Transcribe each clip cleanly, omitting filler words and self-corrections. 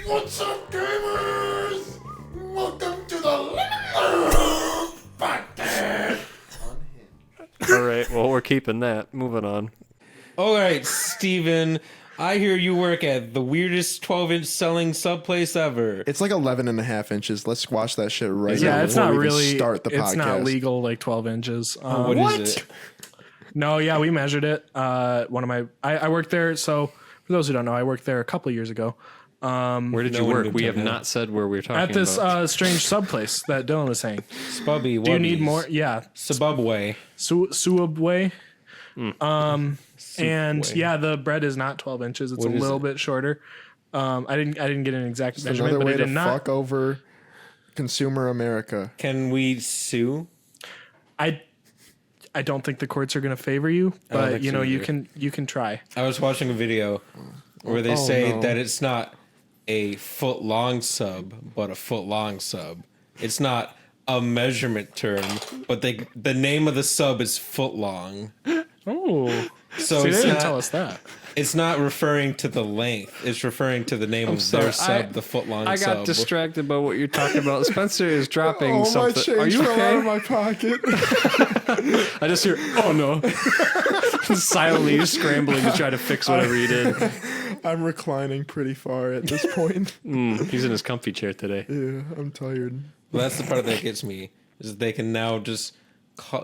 What's up, gamers? Welcome to the podcast. All right, well, we're keeping that. Moving on. All right, Steven, I hear you work at the weirdest 12-inch selling sub place ever. It's like 11 and a half inches. Let's squash that shit right now. Yeah, it's before not we even really. start the It's podcast. not legal, like 12 inches. What is it? No, yeah, we measured it. One of my, I worked there. So for those who don't know, I worked there a couple of years ago. Where did No you one work? would We tell have me. not said where we're talking At this about. strange sub place that Dylan was saying. Spubby, Do you need more? Yeah, Subway. Subway. And Subway. yeah, the bread is not 12 inches. It's What a is little it? bit shorter. I didn't get an exact It's measurement, another but way it to did not. fuck over consumer America. Can we sue? I don't think the courts are going to favor you, I don't but think you so know either. you can try. I was watching a video where they Oh, say no. that it's not a foot-long sub, but a foot-long sub. It's not a measurement term, but the name of the sub is Footlong. Oh, So see, they it's didn't not, tell us that. it's not referring to the length. It's referring to the name of sorry, their sub, I- the Footlong I sub. got distracted by what you're talking about. Spencer is dropping Oh, my something. change Are you fell out of okay? my pocket. I just hear, oh no. Silently scrambling to try to fix whatever you did. I'm reclining pretty far at this point. He's in his comfy chair today. Yeah, I'm tired. Well, that's the part that gets me is they can now just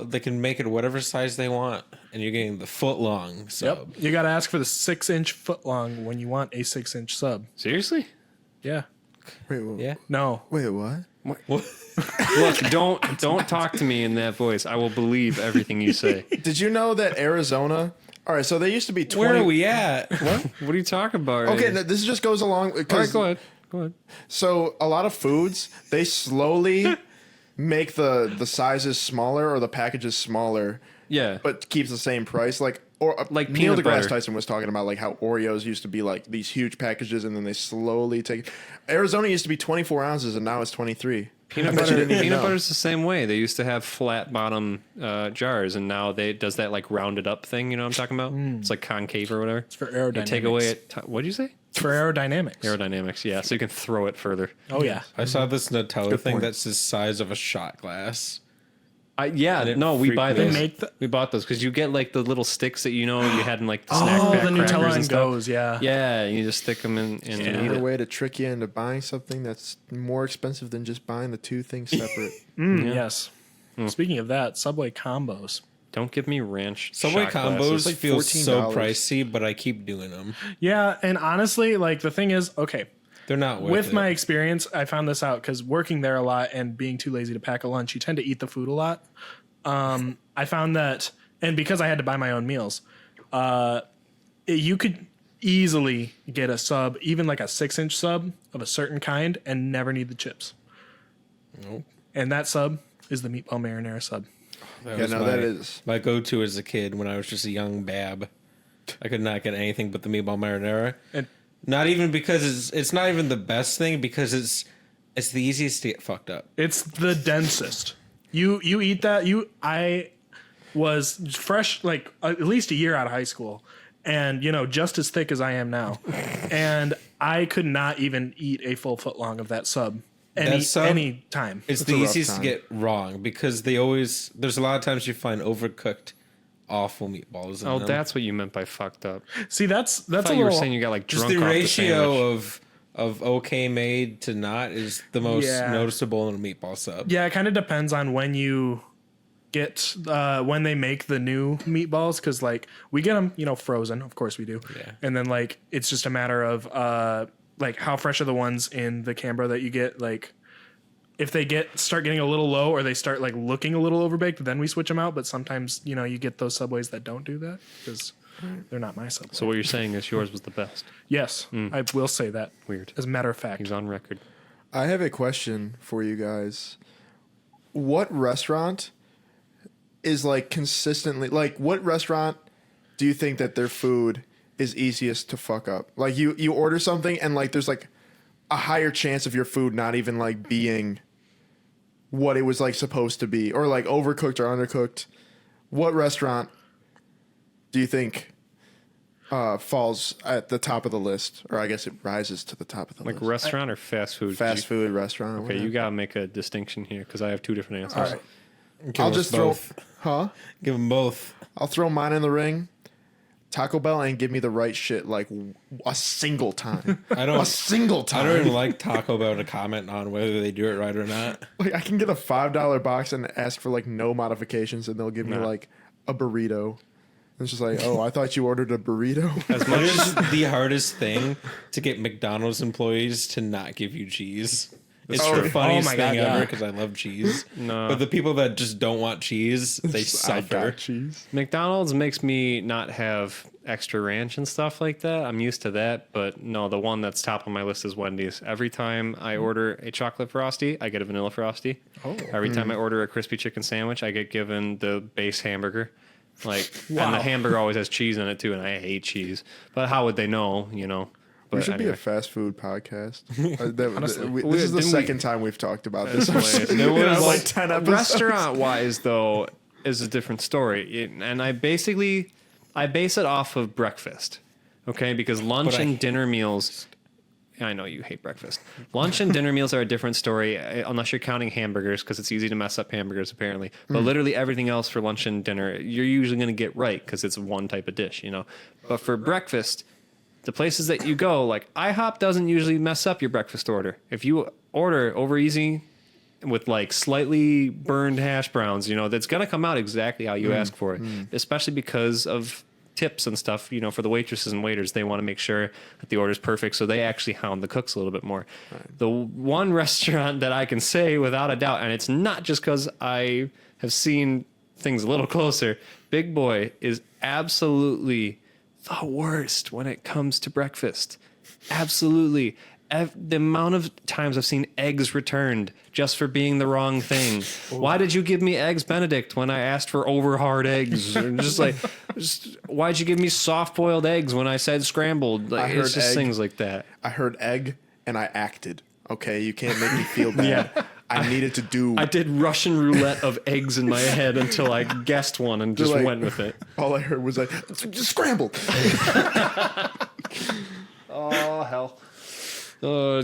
they can make it whatever size they want, and you're getting the Footlong sub. Yep, you got to ask for the 6-inch foot long when you want a 6-inch sub. Seriously? Yeah, Wait, what? Yeah. no, Wait, what? Look, don't talk to me in that voice. I will believe everything you say. Did you know that Arizona? All right, so they used to be 20. Where are we at? What are you talking about? Okay, this just goes along. All right, Because go ahead. Go ahead. So a lot of foods, they slowly make the sizes smaller or the packages smaller, Yeah. but keeps the same price. Like Like Neil peanut deGrasse butter. Tyson was talking about like how Oreos used to be like these huge packages and then they slowly take. Arizona used to be 24 ounces and now it's 23. Peanut I bet you butter. didn't even Peanut know. butter's the same way. They used to have flat bottom jars, and now they does that like rounded up thing. You know what I'm talking about? It's like concave or whatever. it's for They aerodynamics. take away it. What did you say? It's for aerodynamics. Aerodynamics. Yeah, so you can throw it further. Oh yeah, I saw this Nutella Good thing point. that's the size of a shot glass. Yeah, it no, we freaked buy me out. those. They make the- We bought those because you get like the little sticks that you had in like the snack oh pack the crackers Nutella and and stuff. goes. Yeah, Yeah, and you just stick them in and eat Another it. way to trick you into buying something that's more expensive than just buying the two things separate. Yes. Speaking of that, Subway combos. Don't give me ranch. Subway shot glasses. combos like feel so $14. pricey, but I keep doing them. Yeah, and honestly, like the thing is, okay, They're not worth with it. my experience, I found this out because working there a lot and being too lazy to pack a lunch, you tend to eat the food a lot. I found that, and because I had to buy my own meals, you could easily get a sub, even like a 6-inch sub of a certain kind, and never need the chips. Nope. And that sub is the meatball marinara sub. That Yeah, was no, my, that is. my go-to as a kid when I was just a young bab. I could not get anything but the meatball marinara. And Not even because it's not even the best thing, because it's the easiest to get fucked up. it's the densest. You eat that. I was fresh, like at least a year out of high school, and just as thick as I am now, and I could not even eat a full foot long of that sub any time. It's It's the a rough easiest time. to get wrong because there's a lot of times you find overcooked, awful meatballs. In Oh, them. that's what you meant by fucked up. See, that's I a thought you were little. saying you got like just drunk the off ratio the sandwich. of okay made to not is the most Yeah. noticeable in a meatball sub. Yeah, it kind of depends on when you get when they make the new meatballs, because like we get them, frozen. Of course we do. Yeah. And then like it's just a matter of like how fresh are the ones in the Canberra that you get. Like if they start getting a little low or they start like looking a little overbaked, then we switch them out. But sometimes you get those Subways that don't do that because they're not my Subway. So what you're saying is yours was the best. Yes, I will say that. Weird. As a matter of fact. He's on record. I have a question for you guys. What restaurant is like consistently like what restaurant do you think that their food is easiest to fuck up? Like you order something and like there's like a higher chance of your food not even like being what it was like supposed to be or like overcooked or undercooked. What restaurant do you think falls at the top of the list, or I guess it rises to the top of the Like list. restaurant or fast food? Fast food restaurant. Okay, you gotta make a distinction here because I have two different answers. All right. Give I'll us just both. Huh? Give them both. I'll throw mine in the ring. Taco Bell ain't give me the right shit like a single time. A single I time. don't even like Taco Bell to comment on whether they do it right or not. Like I can get a $5 box and ask for like no modifications, and they'll give me like a burrito. It's just like, oh, I thought you ordered a burrito. As much It is the hardest thing to get McDonald's employees to not give you cheese. It's true. the funniest Oh my God, thing ever yeah. because I love cheese. No. But the people that just don't want cheese, they I suffer. got cheese. McDonald's makes me not have extra ranch and stuff like that. I'm used to that, but no, the one that's top on my list is Wendy's. Every time I order a chocolate frosty, I get a vanilla frosty. Oh. Every time I order a crispy chicken sandwich, I get given the base hamburger. Like, and Wow. the hamburger always has cheese in it too, and I hate cheese. But how would they know? But We should be anyway. a fast food podcast. Honestly. This is the Didn't we- second time we've talked about this. There was like 10 episodes. restaurant wise though is a different story, and I base it off of breakfast, okay? Because lunch But I and hate dinner meals. I know you hate breakfast. Lunch and dinner meals are a different story, unless you're counting hamburgers, because it's easy to mess up hamburgers apparently. But literally everything else for lunch and dinner, you're usually going to get right because it's one type of dish, But for breakfast, the places that you go, like IHOP doesn't usually mess up your breakfast order. If you order over easy with like slightly burned hash browns, that's going to come out exactly how you ask for it, especially because of tips and stuff, for the waitresses and waiters. They want to make sure that the order is perfect, so they actually hound the cooks a little bit more. Right. The one restaurant that I can say without a doubt, and it's not just because I have seen things a little closer, Big Boy is absolutely the worst when it comes to breakfast. Absolutely. The amount of times I've seen eggs returned just for being the wrong thing. Why did you give me eggs Benedict when I asked for over hard eggs? Or why'd you give me soft boiled eggs when I said scrambled? Like, it's just egg. things like that. I heard egg and I acted. Okay, you can't make me feel bad. Yeah. I needed to do. I did Russian roulette of eggs in my head until I guessed one and just like- went with it. All I heard was like scrambled. Oh hell!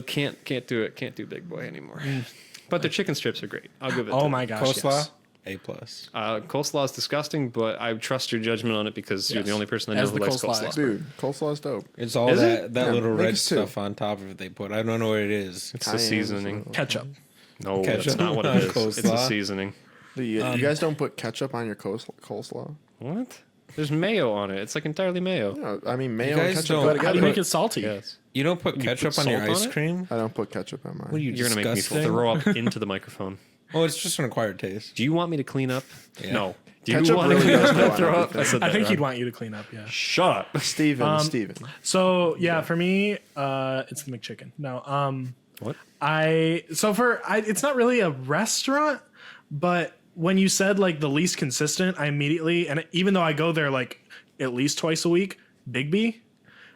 Can't do it. Can't do Big Boy anymore. But their chicken strips are great. I'll give it. Oh to my gosh. Coleslaw, Yes. A plus. Coleslaw is disgusting, but I trust your judgment on it because you're the Yes. only person I know As who the likes coleslaw coleslaw. expert. Dude, coleslaw's dope. It's all Is that it? that Yeah, little make red us too. stuff on top of it they put. I don't know what it is. It's the Cayennes, seasoning. Ketchup. No, that's Ketchup not what it on is. It's the coleslaw? seasoning. You guys don't put ketchup on your coleslaw? What? There's mayo on it. It's like entirely mayo. No, I mean mayo guys and ketchup don't- go How do together. you make it salty? Yes. You don't put ketchup on your salt on ice it? cream? I don't put ketchup on mine. What are you You're gonna make me disgusting? throw up into the microphone. Oh, it's just an acquired taste. Do you want me to clean up? Yeah. No. Do you Ketchup want really to does go on throw up? everything. I said I that think wrong. he'd want you to clean up, yeah. Shut up. Steven. So yeah, for me, it's the McChicken. No, What? it's not really a restaurant, but when you said like the least consistent, I immediately, and even though I go there like at least twice a week, Big B.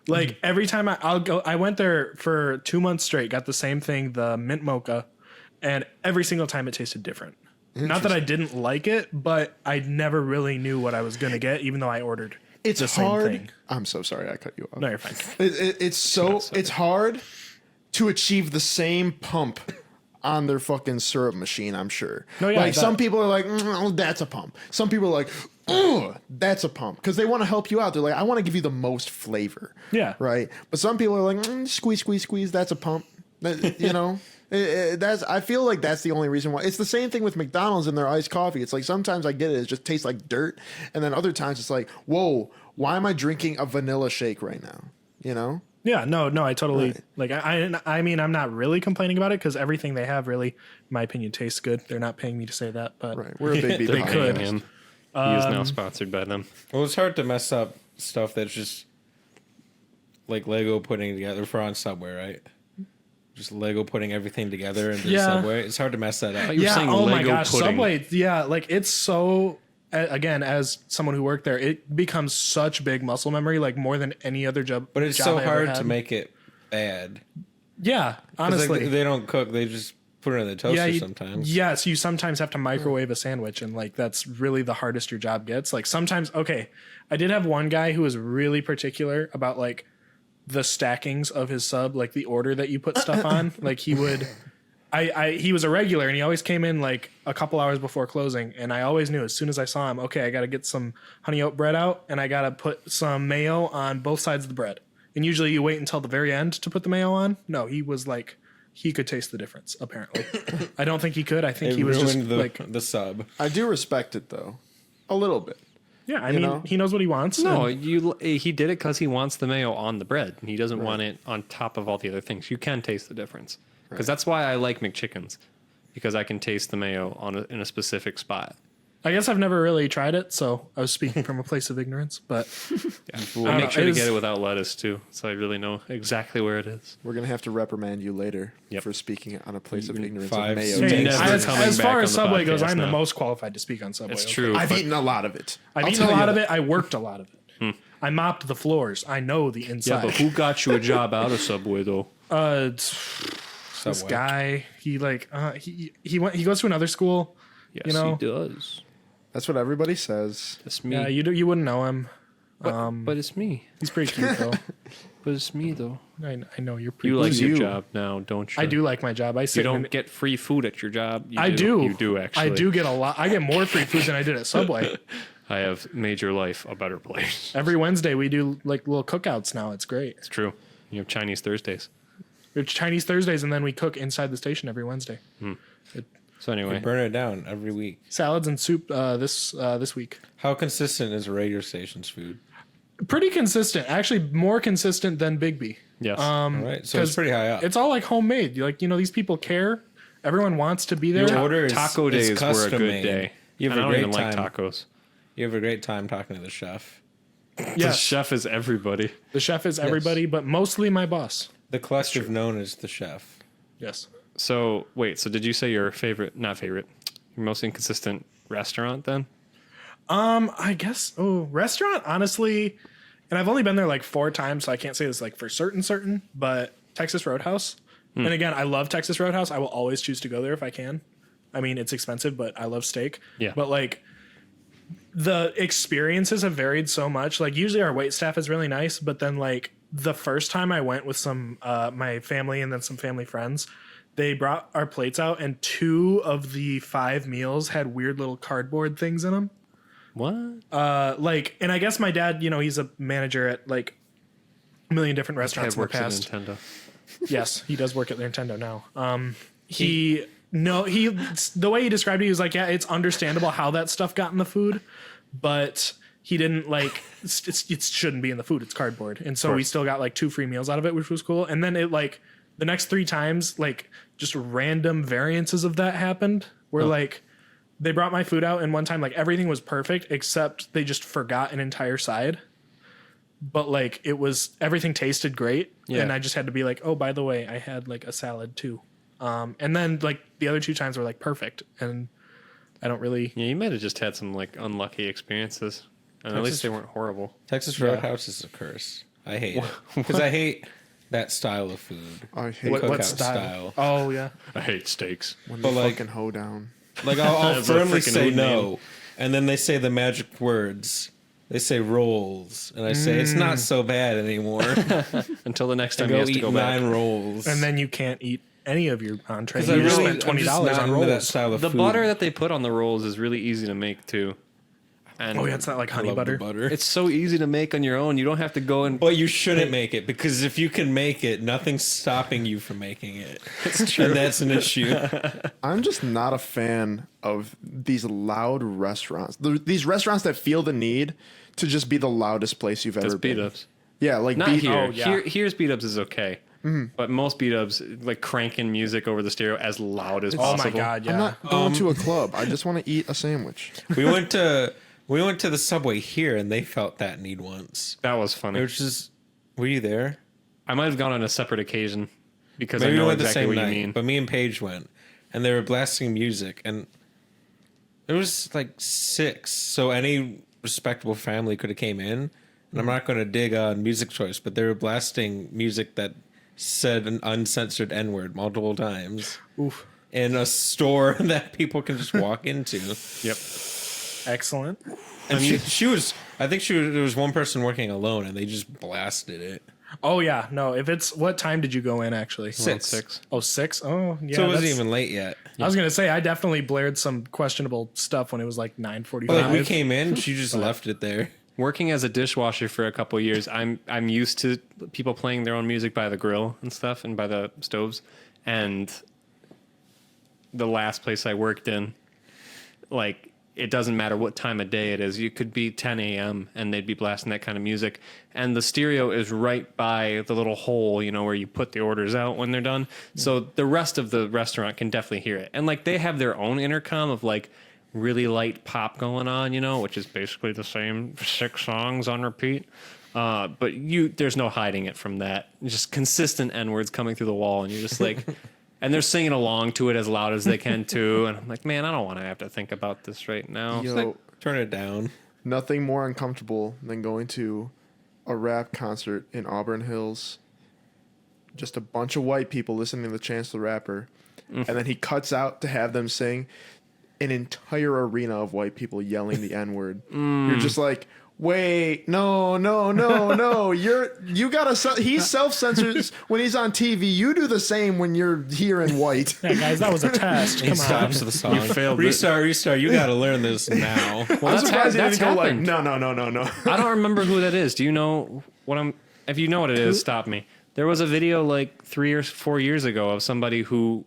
Like every time I'll go, I went there for 2 months straight, got the same thing, the mint mocha, and every single time it tasted different. Not that I didn't like it, but I never really knew what I was gonna get, even though I ordered It's the same hard. thing. I'm so sorry I cut you off. No, you're fine. It's hard to achieve the same pump on their fucking syrup machine, I'm sure. No, yeah, like that- some people are like, that's a pump. Some people are like, oh, that's a pump. Because they want to help you out. They're like, I want to give you the most flavor. Yeah. Right. But some people are like, squeeze, that's a pump. That's. I feel like that's the only reason why. It's the same thing with McDonald's and their iced coffee. It's like sometimes I get it just tastes like dirt, and then other times it's like, whoa, why am I drinking a vanilla shake right now? Yeah, no, I totally Right. like. I mean, I'm not really complaining about it because everything they have really, in my opinion, tastes good. They're not paying me to say that, but Right. We're a big B They're podcast. paying him. He is now sponsored by them. Well, it's hard to mess up stuff that's just like Lego putting together for on Subway, right? Just Lego putting everything together into Yeah. Subway. It's hard to mess that up. You were yeah. saying Oh my Lego gosh, pudding. Subway. Yeah, like it's so. Again, as someone who worked there, it becomes such big muscle memory, like more than any other job. But it's job so I ever hard had. to make it bad. 'Cause, Yeah, honestly, like, they don't cook. They just put it in the toaster you, sometimes. Yes, you sometimes have to microwave a sandwich, and like that's really the hardest your job gets. Like sometimes, okay, I did have one guy who was really particular about like the stackings of his sub, like the order that you put stuff on. Like he would, he was a regular, and he always came in like a couple hours before closing, and I always knew as soon as I saw him, okay, I got to get some honey oat bread out, and I got to put some mayo on both sides of the bread. And usually you wait until the very end to put the mayo on. No, he was like, he could taste the difference, apparently. I don't think he could. I think It he was just ruined like, the sub. I do respect it though, a little bit. yeah, I mean, know? he knows what he wants. No, and- he did it because he wants the mayo on the bread. He doesn't want it on top of all the other things. You can taste the difference. Because that's why I like McChickens. Because I can taste the mayo in a specific spot. I guess I've never really tried it, so I was speaking from a place of ignorance. But Yeah. I We'll don't make know, sure it to is- get it without lettuce too, so I really know exactly where it is. We're gonna have to reprimand you later Yep. for speaking on a place of ignorance Five of mayo. Hey, hey, never taste. coming as back far on as the Subway goes, podcast I'm the now. most qualified to speak on Subway. It's okay? true. I've but eaten a lot of it. I've I'll eaten a tell you lot of that. it. I worked a lot of it. I mopped the floors. I know the Yeah, inside. but who got you a job out of Subway though? This Subway. guy, he like he goes to another school. Yes, You know? he does. That's what everybody says. It's me. Yeah, you wouldn't know him. but it's me. He's pretty cute though. But it's me though. I know you're pretty. You like Who's your you? job now, don't you? I do like my job. I You sit. don't get free food at your job. You I do. You do actually. I do get a lot. I get more free food than I did at Subway. I have made your life a better place. Every Wednesday we do like little cookouts now. It's great. It's true. You have Chinese Thursdays. It's Chinese Thursdays, and then we cook inside the station every Wednesday. So anyway, Burn it down every week. Salads and soup this week. How consistent is a radio station's food? Pretty consistent. Actually, more consistent than Big B. yes. All right, so it's 'cause pretty high up. It's all like homemade. Like these people care. Everyone wants to be there. Your order is Taco is days were a custom good made. day. You have And a I don't great even time. like tacos. You have a great time talking to the chef. The Yes, chef is everybody. the chef is everybody, but mostly my boss. The collective known as the chef. Yes. So wait, so did you say your not favorite, your most inconsistent restaurant then? I guess. Oh, restaurant. Honestly, and I've only been there like 4 times, so I can't say this like for certain. But Texas Roadhouse. And again, I love Texas Roadhouse. I will always choose to go there if I can. I mean, it's expensive, but I love steak. Yeah. But like, the experiences have varied so much. Like, usually our wait staff is really nice, but then like the first time I went with some my family and then some family friends, they brought our plates out, and 2 of the 5 meals had weird little cardboard things in them. What? Like, and I guess my dad, he's a manager at like a million different restaurants Ted in the works at past. Nintendo. Yes, he does work at Nintendo now. The way he described it, he was like, yeah, it's understandable how that stuff got in the food, but he didn't like it shouldn't be in the food. It's cardboard, and so we still got like 2 free meals out of it, which was cool. And then it like the next 3 times, like just random variances of that happened, where like they brought my food out, and one time like everything was perfect except they just forgot an entire side. But like everything tasted great, Yeah. and I just had to be like, oh, by the way, I had like a salad too. And then like the other 2 times were like perfect, and I don't really. Yeah, you might have just had some like unlucky experiences, and at least they weren't horrible. Texas Roadhouse is a curse. I hate it because I hate that style of food. I hate What Cookout style? style. Oh yeah, I hate steaks. when But, they like- fucking hoe down. Like I'll That's a firmly freaking say hood no, name. and then they say the magic words. They say rolls, and I say it's not so bad anymore. Until the next time Go you have to eat go 9 back. rolls, and then you can't eat any of your entrees. because I You just really spent I'm $20 just not on into that rolls. style of The food. butter that they put on the rolls is really easy to make too. And Oh yeah, it's not like I honey love the butter. butter. it's so easy to make on your own. You don't have to go and But you shouldn't make it because if you can make it, nothing's stopping you from making it. It's true. And that's an issue. I'm just not a fan of these loud restaurants. These restaurants that feel the need to just be the loudest place you've ever Just been. beat ups. Yeah, like Not beat here. oh, yeah. Here's beat ups is okay. But most beat ups like cranking music over the stereo as loud as Oh possible. my god, yeah. I'm not going to a club. I just want to eat a sandwich. we went to the Subway here, and they felt that need once. That was funny. Which is, were you there? I might have gone on a separate occasion because Maybe I know we went exactly the what same you night, mean. but me and Paige went, and they were blasting music, and there was like 6, so any respectable family could have came in. And I'm not going to dig on music choice, but they were blasting music that said an uncensored N-word multiple times. Oof. in a store that people can just walk into. Yep. Excellent. And she was, I think there was one person working alone, and they just blasted it. Oh yeah, no. If it's what time did you go in actually? Around 6. 6. Oh, 6? Oh yeah. So it wasn't that's- even late yet. I was gonna say I definitely blared some questionable stuff when it was like 9:45. But like we came in, she just left it there. Working as a dishwasher for a couple of years, I'm used to people playing their own music by the grill and stuff and by the stoves. And the last place I worked in, like, it doesn't matter what time of day it is. You could be 10 a.m. and they'd be blasting that kind of music. And the stereo is right by the little hole, you know, where you put the orders out when they're done. So the rest of the restaurant can definitely hear it. And like they have their own intercom of like really light pop going on, you know, which is basically the same 6 songs on repeat. But there's no hiding it from that. Just consistent N-words coming through the wall. And you're just like... And they're singing along to it as loud as they can too. And I'm like, man, I don't want to have to think about this right now. Yo, Like, turn it down. nothing more uncomfortable than going to a rap concert in Auburn Hills. Just a bunch of white people listening to Chance the Rapper. And then he cuts out to have them sing an entire arena of white people yelling the N-word. You're just like, wait, no. You gotta. He self-censors when he's on TV. You do the same when you're hearing white. Yeah, guys, that was a test. He Come on. stops the song. failed it. Restart. You got to learn this now. Well, I'm surprised he that's didn't go like, happened. no. I don't remember who that is. Do you know what I'm... If you know what it is, stop me. There was a video like 3 or 4 years ago of somebody who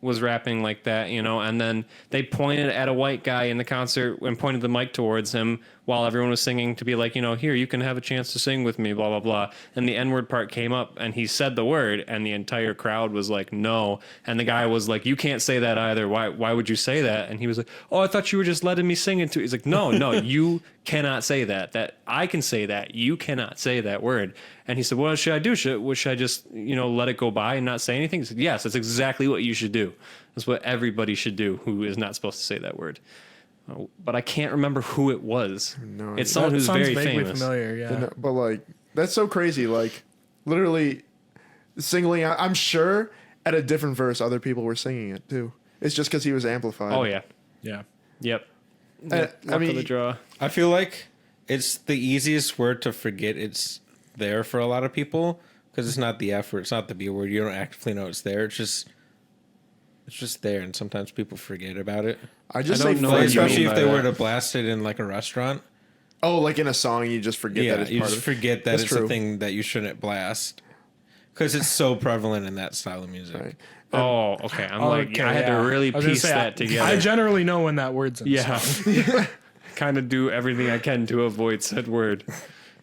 was rapping like that, you know, and then they pointed at a white guy in the concert and pointed the mic towards him while everyone was singing to be like, you know, here, you can have a chance to sing with me, blah, blah, blah. And the N-word part came up and he said the word and the entire crowd was like, no. And the guy was like, you can't say that either. Why would you say that? And he was like, oh, I thought you were just letting me sing into it. He's like, no, you cannot say that. That I can say that. You cannot say that word. And he said, what should I do? Should I just, you know, let it go by and not say anything? He said, yes, that's exactly what you should do. That's what everybody should do who is not supposed to say that word. But I can't remember who it was. No It's idea. someone That who's sounds very vaguely famous. familiar. Yeah. But like, that's so crazy. Like, literally singling out. I'm sure at a different verse, other people were singing it too. It's just because he was amplified. Oh, yeah. Yeah. Yep. I Luck of mean, the draw. I feel like it's the easiest word to forget it's there for a lot of people because it's not the F word, it's not the B word. You don't actively know it's there. It's just there, and sometimes people forget about it. I just I say don't know friend. what you Especially mean if by they were that. to blast it in like a restaurant. Oh, like in a song, you just forget that Yeah, it's you part just of it. forget that That's it's true. a thing that you shouldn't blast because it's so prevalent in that style of music. Right. Oh, okay. I'm like, Okay, I had to yeah. really I was gonna piece say, that together. I generally know when that word's in. yeah. The song. Kind of do everything I can to avoid said word.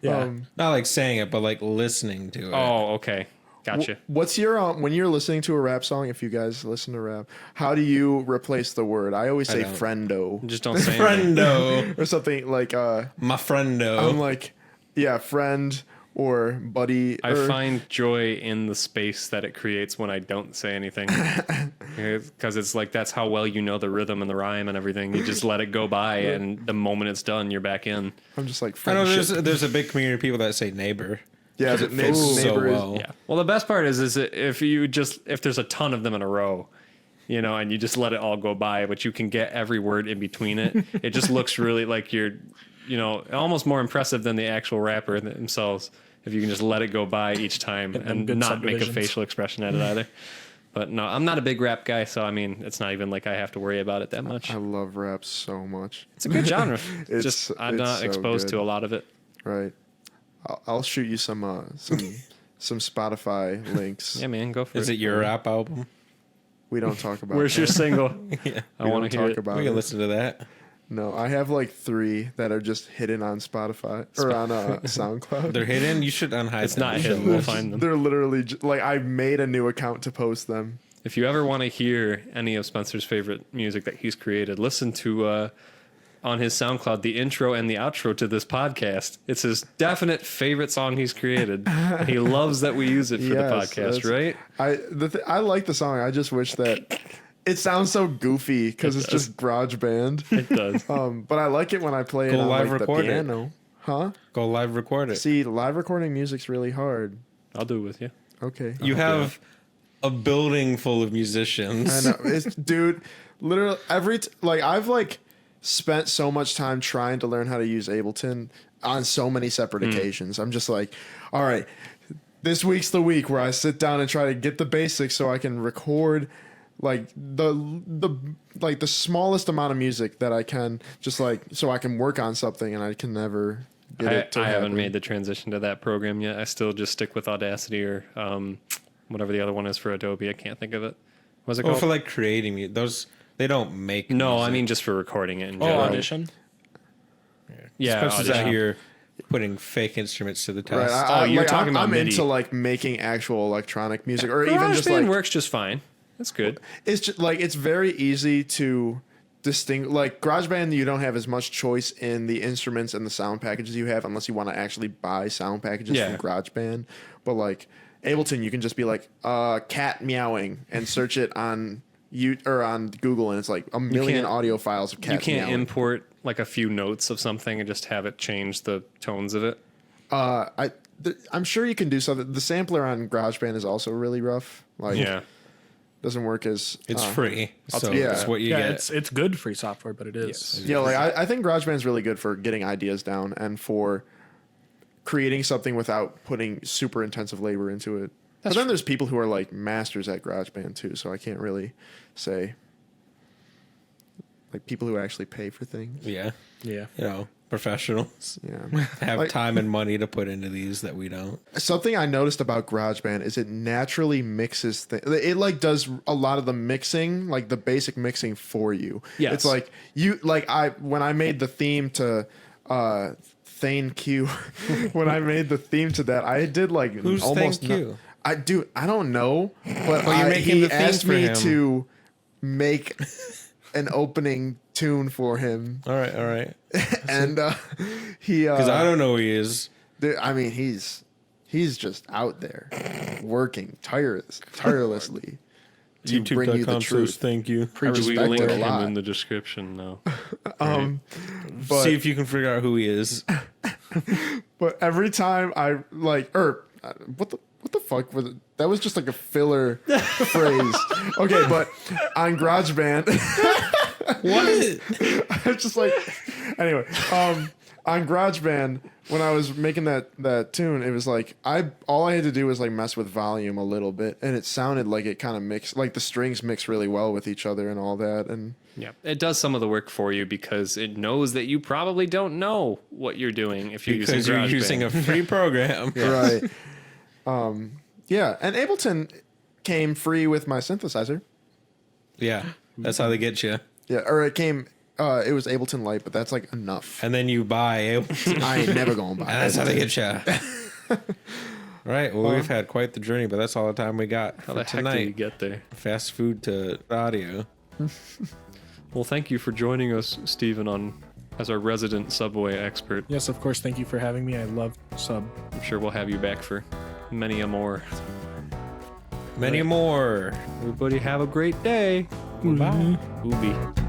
Yeah. Not like saying it, but like listening to it. Oh, okay. Gotcha. What's your when you're listening to a rap song? If you guys listen to rap, how do you replace the word? I always say don't. friendo Just don't say anything. Friendo, or something like. my friendo. I'm like, yeah, friend or buddy. I or, find joy in the space that it creates when I don't say anything. Because it's like that's how well you know the rhythm and the rhyme and everything. You just let it go by, and the moment it's done, you're back in. I'm just like I know friendship. there's a big community of people that say neighbor. Yeah, Because it but fits so neighbor is- well. Yeah. Well, the best part is if there's a ton of them in a row, you know, and you just let it all go by, but you can get every word in between it. It just looks really like you're, you know, almost more impressive than the actual rapper themselves. If you can just let it go by each time and good not make a subdivisions. facial expression at it either. But no, I'm not a big rap guy, so I mean, it's not even like I have to worry about it that much. I love rap so much. It's a good genre. It's- Just I'm it's not so exposed good. to a lot of it. Right. I'll shoot you some Spotify links. Yeah, man, go for Is it. it your rap album? We don't talk about. Where's that. your single? Yeah, I We want to don't hear talk it. about we can it. listen to that. No, I have like 3 that are just hidden on Spotify or on SoundCloud. They're hidden. You should unhide It's them not and hidden. show We'll us. find them. They're literally like I made a new account to post them. If you ever want to hear any of Spencer's favorite music that he's created, listen to on his SoundCloud the intro and the outro to this podcast. It's his definite favorite song he's created. And he loves that we use it for the Yes, podcast, that's- right? I like the song. I just wish that it sounds so goofy because it's just Garage Band. It does. But I like it when I play it Go on live like the record it. piano. Huh? Go live, record it. See, live recording music's really hard. I'll do it with you. Okay. You have a building full of musicians. I know, dude. Literally I've like spent so much time trying to learn how to use Ableton on so many separate occasions. I'm just like, all right, this week's the week where I sit down and try to get the basics so I can record like the smallest amount of music that I can, just like so I can work on something, and I can never get it to I haven't happen. made the transition to that program yet. I still just stick with Audacity or whatever the other one is for Adobe. I can't think of it. What's it Well, called? for like creating music, those they don't make. No, music. I mean just for recording it in Oh, general. Audition. Yeah, especially out Audition. here putting fake instruments to the Right, test. you're talking about I'm MIDI. into like making actual electronic music, or even just GarageBand like works just fine. That's good. it's just like it's very easy to distinct. Like GarageBand, you don't have as much choice in the instruments and the sound packages you have, unless you want to actually buy sound packages Yeah. from GarageBand. But like Ableton, you can just be like cat meowing and search it on on Google, and it's like a million can't- audio files of You cats can't meowing. import like a few notes of something and just have it change the tones of it. I'm sure you can do something. The sampler on GarageBand is also really rough. Like, Yeah. doesn't work as It's free, so yeah. it's what you Yeah, get. it's good free software, but it is. Yeah, like I think GarageBand's really good for getting ideas down and for creating something without putting super intensive labor into it. But then there's people who are like masters at GarageBand too, so I can't really say like people who actually pay for things. Yeah, Yeah. professionals Yeah. have Like- time and money to put into these that we don't. Something I noticed about GarageBand is it naturally mixes things. It like does a lot of the mixing, like the basic mixing for you. Yes. It's like when I made the theme to Thane Q, when I made the theme to that, I did like Who's almost Thane Q? I don't know, but you're making he the theme asked for me him. to make an opening tune for him, All right. and he Because I don't know who he is. dude, I mean, he's just out there working tirelessly to bring you the YouTube.com truth. says thank you. I respect We will link it a him lot. in the description now. But, See if you can figure out who he is. but every time I like, what the fuck was it? That was just like a filler phrase. Okay, but on GarageBand, What? I'm just like, anyway, on GarageBand, when I was making that tune, it was like all I had to do was like mess with volume a little bit, and it sounded like it kind of mixed, like the strings mix really well with each other and all that. And Yeah, it does some of the work for you because it knows that you probably don't know what you're doing if you're Because you're using a free program. right, yeah, and Ableton came free with my synthesizer. Yeah, that's how they get you. Yeah, or it came. It was Ableton Lite, but that's like enough. And then you buy Ableton. I ain't never going to buy. And that's how they Ableton. get you. Right. Well, we've had quite the journey, but that's all the time we got How for the heck did you tonight. get there? Fast food to audio. Well, thank you for joining us, Stephen, as our resident Subway expert. Yes, of course. Thank you for having me. I love sub. I'm sure we'll have you back for many a more. Many more. Everybody have a great day. Bye. Booby.